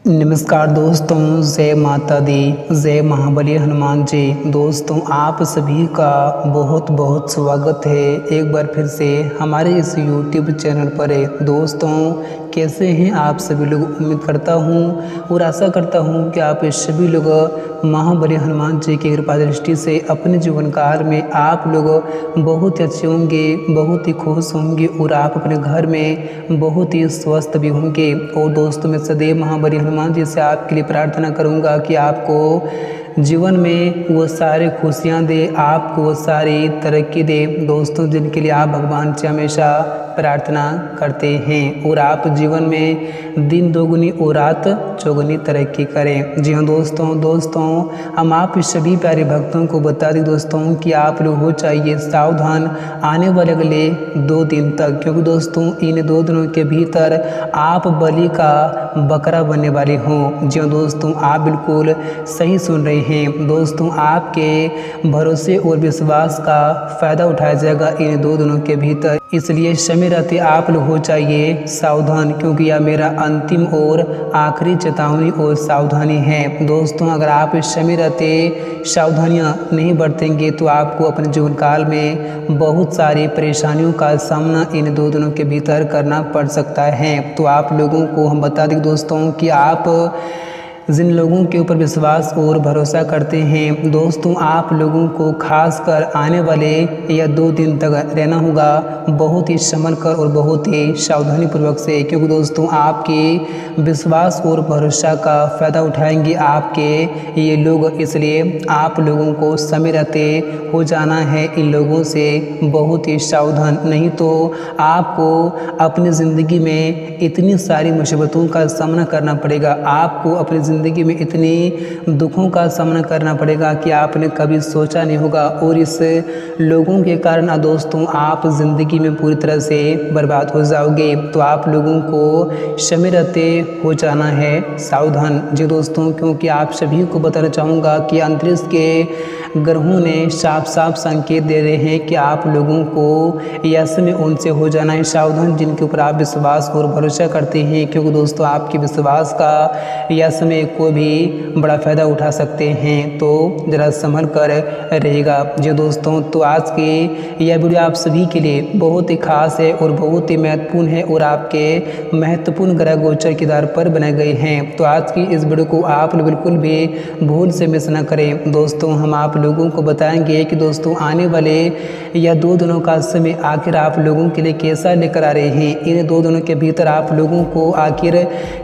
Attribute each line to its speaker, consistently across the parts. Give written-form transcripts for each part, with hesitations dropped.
Speaker 1: नमस्कार दोस्तों, जय माता दी, जय महाबली हनुमान जी। दोस्तों, आप सभी का बहुत बहुत स्वागत है एक बार फिर से हमारे इस YouTube चैनल पर। दोस्तों, कैसे हैं आप सभी लोग? उम्मीद करता हूं और आशा करता हूं कि आप सभी लोग महाबली हनुमान जी की कृपा दृष्टि से अपने जीवन काल में आप लोग बहुत ही अच्छे होंगे, बहुत ही खुश होंगे और आप अपने घर में बहुत ही स्वस्थ भी होंगे। और दोस्तों, मैं सदैव महाबली हनुमान जी से आपके लिए प्रार्थना करूंगा कि आपको जीवन में वो सारी खुशियां दे, आपको वो सारी तरक्की दे दोस्तों, जिनके लिए आप भगवान से हमेशा प्रार्थना करते हैं और आप जीवन में दिन दोगुनी और रात चौगुनी तरक्की करें। जी हाँ दोस्तों, हम आप सभी प्यारे भक्तों को बता दें दोस्तों कि आप लोग हो चाहिए सावधान आने वाले अगले 2 दिन तक, क्योंकि दोस्तों इन 2 दिनों के भीतर आप बलि का बकरा बनने वाले हों। जी हाँ दोस्तों, आप बिल्कुल सही सुन रहे हैं दोस्तों। आपके भरोसे और विश्वास का फायदा उठाया जाएगा इन 2 दिनों के भीतर, इसलिए समय रहते आप लोग हो चाहिए सावधान, क्योंकि यह मेरा अंतिम और आखिरी चेतावनी और सावधानी है। दोस्तों, अगर आप इस समय रहते सावधानियां नहीं बरतेंगे तो आपको अपने जीवन काल में बहुत सारी परेशानियों का सामना इन 2 दिनों के भीतर करना पड़ सकता है। तो आप लोगों को हम बता दें दोस्तों कि आप जिन लोगों के ऊपर विश्वास और भरोसा करते हैं दोस्तों, आप लोगों को खासकर आने वाले या 2 दिन तक रहना होगा बहुत ही संभल कर और बहुत ही सावधानी पूर्वक से, क्योंकि दोस्तों आपके विश्वास और भरोसा का फ़ायदा उठाएंगे आपके ये लोग, इसलिए आप लोगों को समय रहते हो जाना है इन लोगों से बहुत ही सावधान, नहीं तो आपको अपनी ज़िंदगी में इतनी सारी मुसीबतों का सामना करना पड़ेगा, आपको अपनी ज़िंदगी में इतनी दुखों का सामना करना पड़ेगा कि आपने कभी सोचा नहीं होगा। और इस लोगों के कारण दोस्तों आप ज़िंदगी में पूरी तरह से बर्बाद हो जाओगे। तो आप लोगों को समय रहते हो जाना है सावधान। जी दोस्तों, क्योंकि आप सभी को बताना चाहूँगा कि अंतरिक्ष के ग्रहों ने साफ साफ संकेत दे रहे हैं कि आप लोगों को यह समय उनसे हो जाना है सावधान जिनके ऊपर आप विश्वास और भरोसा करते हैं, क्योंकि दोस्तों आपके विश्वास का यह समय को भी बड़ा फ़ायदा उठा सकते हैं। तो ज़रा संभल कर रहेगा। जी दोस्तों, तो आज की यह वीडियो आप सभी के लिए बहुत ही खास है और बहुत ही महत्वपूर्ण है और आपके महत्वपूर्ण ग्रह गोचर के आधार पर बनाए गए हैं। तो आज की इस वीडियो को आप लोग बिल्कुल भी भूल से मिस न करें। दोस्तों, हम आप लोगों को बताएंगे कि दोस्तों आने वाले यह 2 दिनों का समय आखिर आप लोगों के लिए कैसा लेकर आ रहे हैं। इन 2 दिनों के भीतर आप लोगों को आखिर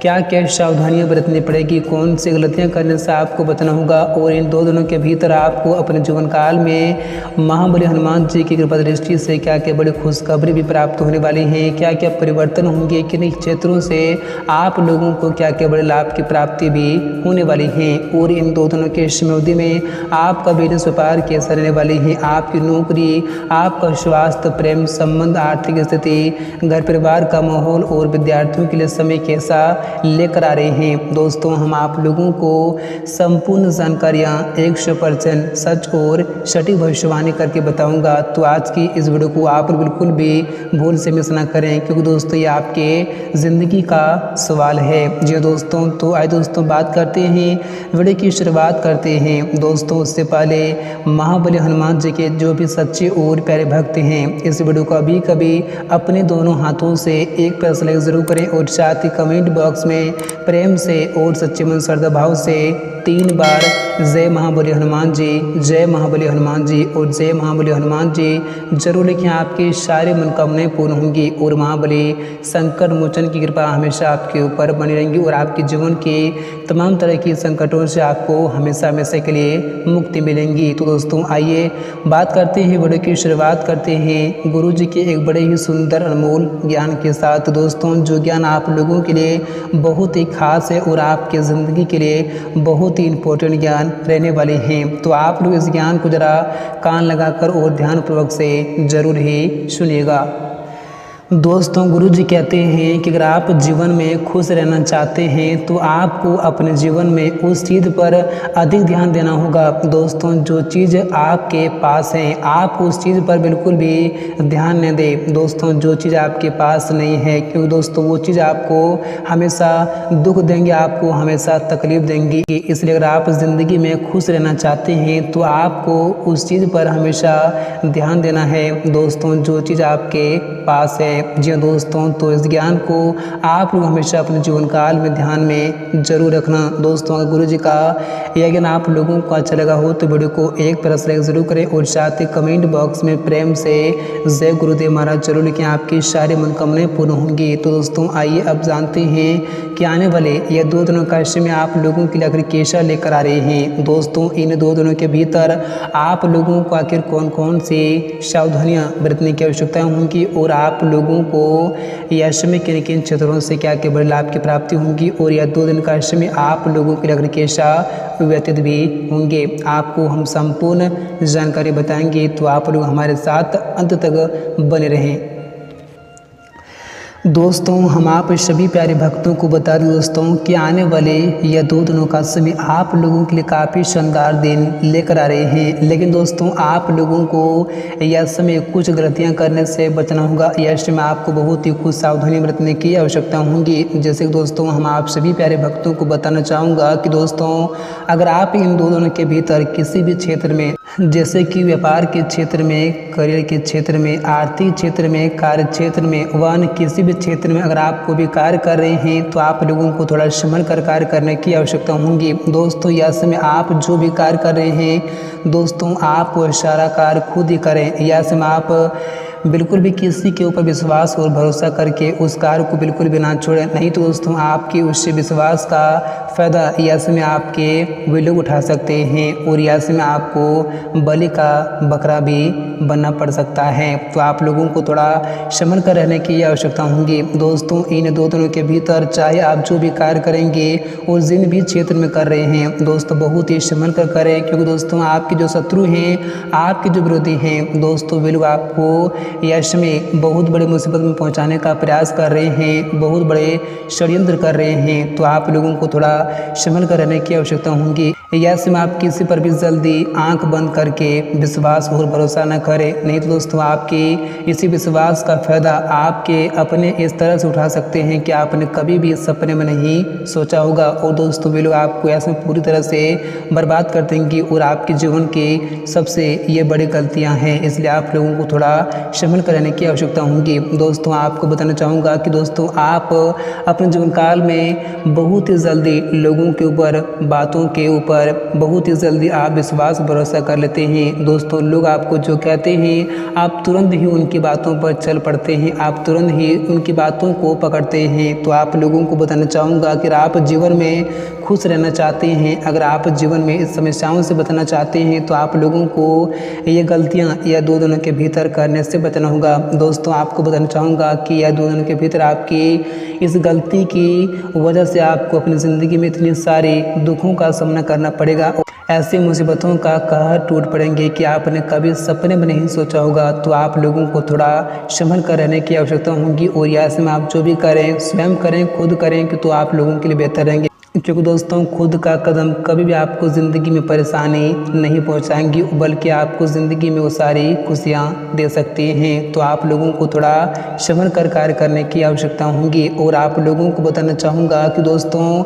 Speaker 1: क्या क्या सावधानियां बरतनी पड़ेगी, कौन सी गलतियां करने से आपको बचना होगा, और इन 2 दिनों के भीतर आपको अपने जीवन काल में महाबली हनुमान जी की कृपा दृष्टि से क्या क्या बड़ी खुशखबरी भी प्राप्त होने वाली हैं, क्या क्या परिवर्तन होंगे, किन क्षेत्रों से आप लोगों को क्या क्या बड़े लाभ की प्राप्ति भी होने वाली हैं। और इन 2 दिनों के समय अवधि में आपका बिजनेस व्यापार कैसा रहने वाली है, आपकी नौकरी, आपका स्वास्थ्य, प्रेम संबंध, आर्थिक स्थिति, घर परिवार का माहौल और विद्यार्थियों के लिए समय कैसा लेकर आ रहे हैं। दोस्तों, हम आप लोगों को संपूर्ण जानकारियाँ 100% सच और सटीक भविष्यवाणी करके बताऊंगा। तो आज की इस वीडियो को आप बिल्कुल भी भूल से मिस ना करें, क्योंकि दोस्तों ये आपके ज़िंदगी का सवाल है। जी दोस्तों, तो आइए दोस्तों बात करते हैं, वीडियो की शुरुआत करते हैं। दोस्तों, उससे पहले महाबली हनुमान जी के जो भी सच्चे और प्यारे भक्त हैं, इस वीडियो को अभी कभी अपने दोनों हाथों से एक प्रेस लाइक जरूर करें और साथ ही कमेंट बॉक्स में प्रेम से और सच्चे मन श्रद्धा भाव से 3 बार जय महाबली हनुमान जी, जय महाबली हनुमान जी और जय महाबली हनुमान जी जरूर लिखें। आपकी सारी मनोकामनाएं पूर्ण होंगी और महाबली संकट मोचन की कृपा हमेशा आपके ऊपर बनी रहेंगी और आपके जीवन के तमाम तरह की संकटों से आपको हमेशा हमेशा के लिए मुक्ति मिलेंगी। तो दोस्तों आइए बात करते हैं, वीडियो की शुरुआत करते हैं गुरु जी के एक बड़े ही सुंदर अनमोल ज्ञान के साथ। दोस्तों, जो ज्ञान आप लोगों के लिए बहुत ही खास है और आपके ज़िंदगी के लिए बहुत ही इम्पोर्टेंट ज्ञान रहने वाले हैं। तो आप लोग इस ज्ञान को ज़रा कान लगाकर और ध्यानपूर्वक से ज़रूर ही सुनिएगा। दोस्तों, गुरुजी कहते हैं कि अगर आप जीवन में खुश रहना चाहते हैं तो आपको अपने जीवन में उस चीज़ पर अधिक ध्यान देना होगा। दोस्तों, जो चीज़ आपके पास है आप उस चीज़ पर बिल्कुल भी ध्यान न दें। दोस्तों, जो चीज़ आपके पास नहीं है, क्योंकि दोस्तों वो चीज़ आपको हमेशा दुख देंगे, आपको हमेशा तकलीफ देंगी। इसलिए अगर आप ज़िंदगी में खुश रहना चाहते हैं तो आपको उस चीज़ पर हमेशा ध्यान देना है। दोस्तों, जो चीज़ आपके पास है, जी हाँ दोस्तों, तो इस ज्ञान को आप लोग हमेशा अपने जीवन काल में ध्यान में जरूर रखना। दोस्तों, अगर गुरुजी का यह ज्ञान आप लोगों को अच्छा लगा हो तो वीडियो को एक प्लस लाइक जरूर करें और साथ ही कमेंट बॉक्स में प्रेम से जय गुरुदेव महाराज जरूर लिखें, आपकी सारी मनोकामनाएं पूर्ण होंगी। तो दोस्तों, आइए अब जानते हैं कि आने वाले यह 2 दिनों का समय में आप लोगों के लिए आखिर कैसा लेकर आ रहे हैं। दोस्तों, इन 2 दिनों के भीतर आप लोगों को आखिर कौन कौन सी सावधानियाँ बरतने की आवश्यकता होंगी और आप लोगों को यह समय किन किन क्षेत्रों से क्या क्या बड़े लाभ की प्राप्ति होंगी और यह 2 दिन का समय आप लोगों के लिए कैसा व्यतीत भी होंगे, आपको हम संपूर्ण जानकारी बताएंगे। तो आप लोग हमारे साथ अंत तक बने रहें। दोस्तों, हम आप सभी प्यारे भक्तों को बता दें दोस्तों कि आने वाले यह 2 दिनों का समय आप लोगों के लिए काफ़ी शानदार दिन लेकर आ रहे हैं। लेकिन दोस्तों, आप लोगों को यह समय कुछ गलतियां करने से बचना होगा। यह समय आपको बहुत ही कुछ सावधानी बरतने की आवश्यकता होगी। जैसे कि दोस्तों, हम आप सभी प्यारे भक्तों को बताना चाहूँगा कि दोस्तों, अगर आप इन 2 दिनों के भीतर किसी भी क्षेत्र में, जैसे कि व्यापार के क्षेत्र में, करियर के क्षेत्र में, आर्थिक क्षेत्र में, कार्य क्षेत्र में, वन किसी भी क्षेत्र में अगर आप कोई भी कार्य कर रहे हैं तो आप लोगों को थोड़ा संभल कर कार्य करने की आवश्यकता होगी। दोस्तों, यह समय आप जो भी कार्य कर रहे हैं दोस्तों, आप सारा कार्य खुद ही करें। यह समय आप बिल्कुल भी किसी के ऊपर विश्वास और भरोसा करके उस कार्य को बिल्कुल भी ना छोड़ें, नहीं तो दोस्तों आपके उससे विश्वास का फ़ायदा यह समय आपके वे लोग उठा सकते हैं और यह समय आपको बलि का बकरा भी बनना पड़ सकता है। तो आप लोगों को थोड़ा संभल कर रहने की आवश्यकता होगी। दोस्तों, इन 2 दिनों के भीतर चाहे आप जो भी कार्य करेंगे और जिन भी क्षेत्र में कर रहे हैं दोस्तों, बहुत ही संभल कर करें, क्योंकि दोस्तों आपके जो शत्रु हैं, आपके जो विरोधी हैं दोस्तों, वे लोग आपको यह समय बहुत बड़े मुसीबत में पहुंचाने का प्रयास कर रहे हैं, बहुत बड़े षड्यंत्र कर रहे हैं। तो आप लोगों को थोड़ा संभल कर रहने की आवश्यकता होगी। यह समय आप किसी पर भी जल्दी आंख बंद करके विश्वास और भरोसा न करें, नहीं तो दोस्तों आपके इसी विश्वास का फायदा आपके अपने इस तरह से उठा सकते हैं कि आपने कभी भी सपने में नहीं सोचा होगा। और दोस्तों, वे लोग आपको ऐसे पूरी तरह से बर्बाद कर देंगे और आपके जीवन की सबसे ये बड़ी गलतियां हैं। इसलिए आप लोगों को थोड़ा संभल कर रहने की आवश्यकता होगी। दोस्तों, आपको बताना चाहूँगा कि दोस्तों आप अपने जीवन काल में बहुत ही जल्दी लोगों के ऊपर, बातों के ऊपर बहुत ही जल्दी आप विश्वास भरोसा कर लेते हैं। दोस्तों, लोग आपको जो कहते हैं आप तुरंत ही उनकी बातों पर चल पड़ते हैं, आप तुरंत ही उनकी बातों को पकड़ते हैं। तो आप लोगों को बताना चाहूँगा कि आप जीवन में खुश रहना चाहते हैं, अगर आप जीवन में इस समस्याओं से बचना चाहते हैं तो आप लोगों को ये गलतियां यह 2 दिनों के भीतर करने से बचना होगा। दोस्तों, आपको बताना चाहूँगा कि यह 2 दिनों के भीतर आपकी इस गलती की वजह से आपको अपनी ज़िंदगी में इतनी सारी दुखों का सामना करना पड़ेगा, ऐसी मुसीबतों का कहर टूट पड़ेंगे कि आपने कभी सपने में नहीं सोचा होगा। तो आप लोगों को थोड़ा संभल कर रहने की आवश्यकता होगी और यह समय आप जो भी करें स्वयं करें, खुद करें कि तो आप लोगों के लिए बेहतर रहेंगे, क्योंकि दोस्तों खुद का कदम कभी भी आपको ज़िंदगी में परेशानी नहीं पहुंचाएंगी, बल्कि आपको ज़िंदगी में वो सारी खुशियां दे सकती हैं। तो आप लोगों को थोड़ा संभल कर कार्य करने की आवश्यकता होगी। और आप लोगों को बताना चाहूँगा कि दोस्तों,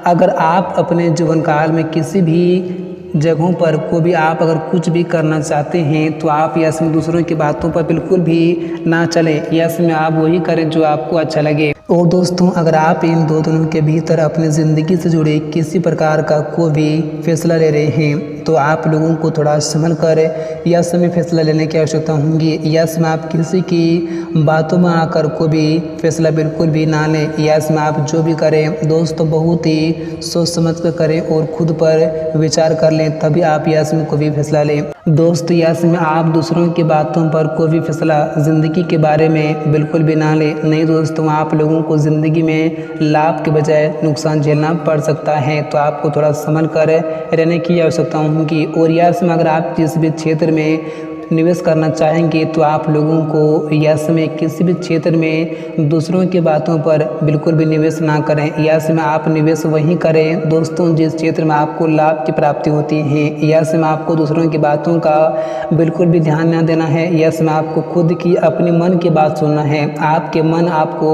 Speaker 1: अगर आप अपने जीवन काल में किसी भी जगहों पर को भी आप अगर कुछ भी करना चाहते हैं तो आप यह समय दूसरों की बातों पर बिल्कुल भी ना चलें, यह समय आप वही करें जो आपको अच्छा लगे। और दोस्तों, अगर आप इन 2 दिनों के भीतर अपनी ज़िंदगी से जुड़े किसी प्रकार का कोई भी फैसला ले रहे हैं तो आप लोगों को थोड़ा संभल कर यह समय फैसला लेने की आवश्यकता होगी। यह समय आप किसी की बातों में आकर कोई भी फैसला बिल्कुल भी ना लें। यह समय आप जो भी करें दोस्तों बहुत ही सोच समझ कर करें और खुद पर विचार कर लें, तभी आप यह समय कोई भी फैसला लें। दोस्त, यह समय आप दूसरों की बातों पर कोई भी फैसला ज़िंदगी के बारे में बिल्कुल भी ना लें, नहीं दोस्तों आप लोगों को ज़िंदगी में लाभ के बजाय नुकसान झेलना पड़ सकता है। तो आपको थोड़ा संभल कर रहने की आवश्यकता होगी। और यह समय अगर आप जिस भी क्षेत्र में निवेश करना चाहेंगे तो आप लोगों को यह समय किसी भी क्षेत्र में दूसरों की बातों पर बिल्कुल भी निवेश ना करें। यह समय आप निवेश वहीं करें दोस्तों जिस क्षेत्र में आपको लाभ की प्राप्ति होती है। यह समय आपको दूसरों की बातों का बिल्कुल भी ध्यान न देना है। यह समय आपको खुद की अपने मन की बात सुनना है। आपके मन आपको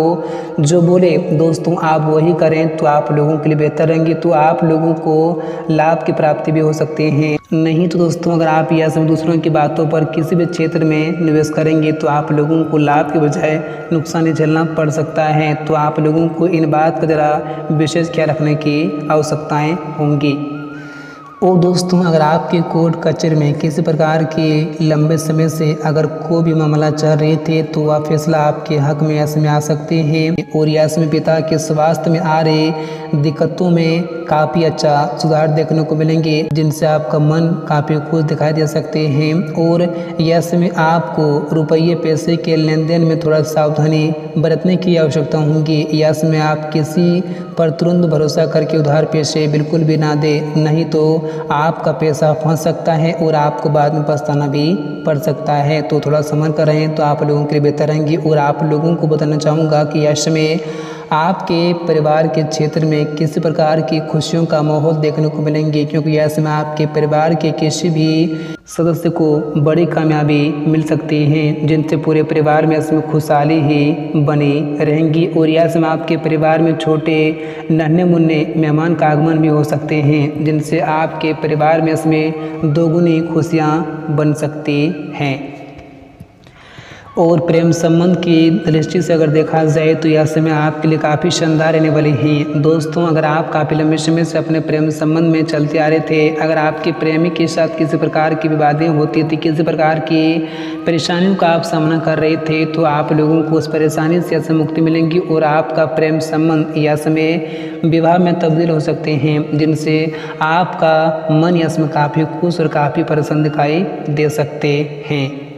Speaker 1: जो बोले दोस्तों आप वही करें तो आप लोगों के लिए बेहतर रहेंगे, तो आप लोगों को लाभ की प्राप्ति भी हो सकती है। नहीं तो दोस्तों अगर आप यह सब दूसरों की बातों पर किसी भी क्षेत्र में निवेश करेंगे तो आप लोगों को लाभ के बजाय नुकसान झेलना पड़ सकता है। तो आप लोगों को इन बात का ज़रा विशेष ख्याल रखने की आवश्यकताएं होंगी। और दोस्तों अगर आपके कोर्ट कचहरी में किसी प्रकार के लंबे समय से अगर कोई भी मामला चल रहे थे तो वह फैसला आपके हक में ऐसे में आ सकते हैं। और यह समय पिता के स्वास्थ्य में आ रहे दिक्कतों में काफ़ी अच्छा सुधार देखने को मिलेंगे, जिनसे आपका मन काफ़ी खुश दिखाई दे सकते हैं। और यह समय आपको रुपये पैसे के लेन देन में थोड़ा सावधानी बरतने की आवश्यकता होगी। यह समय आप किसी पर तुरंत भरोसा करके उधार पैसे बिल्कुल भी ना दे, नहीं तो आपका पैसा फंस सकता है और आपको बाद में पछताना भी पड़ सकता है। तो थोड़ा संभल कर रहें तो आप लोगों के लिए बेहतर रहेंगे। और आप लोगों को बताना चाहूँगा कि यह समय आपके परिवार के क्षेत्र में किसी प्रकार की खुशियों का माहौल देखने को मिलेंगे, क्योंकि यह समय आपके परिवार के किसी भी सदस्य को बड़ी कामयाबी मिल सकती है, जिनसे पूरे परिवार में इसमें खुशहाली ही बनी रहेंगी। और यह समय आपके परिवार में छोटे नन्हे मुन्ने मेहमान का आगमन भी हो सकते हैं, जिनसे आपके परिवार में इसमें दोगुनी खुशियाँ बन सकती हैं। और प्रेम संबंध की दृष्टि से अगर देखा जाए तो यह समय आपके लिए काफ़ी शानदार रहने वाली है। दोस्तों अगर आप काफ़ी लंबे समय से अपने प्रेम संबंध में चलते आ रहे थे, अगर आपके प्रेमी के साथ किसी प्रकार की विवादें होती थी, किसी प्रकार की परेशानियों का आप सामना कर रहे थे, तो आप लोगों को उस परेशानी से ऐसे मुक्ति मिलेंगी और आपका प्रेम संबंध यह समय विवाह में तब्दील हो सकते हैं, जिनसे आपका मन यह समय काफ़ी खुश और काफ़ी प्रसन्न दिखाई दे सकते हैं।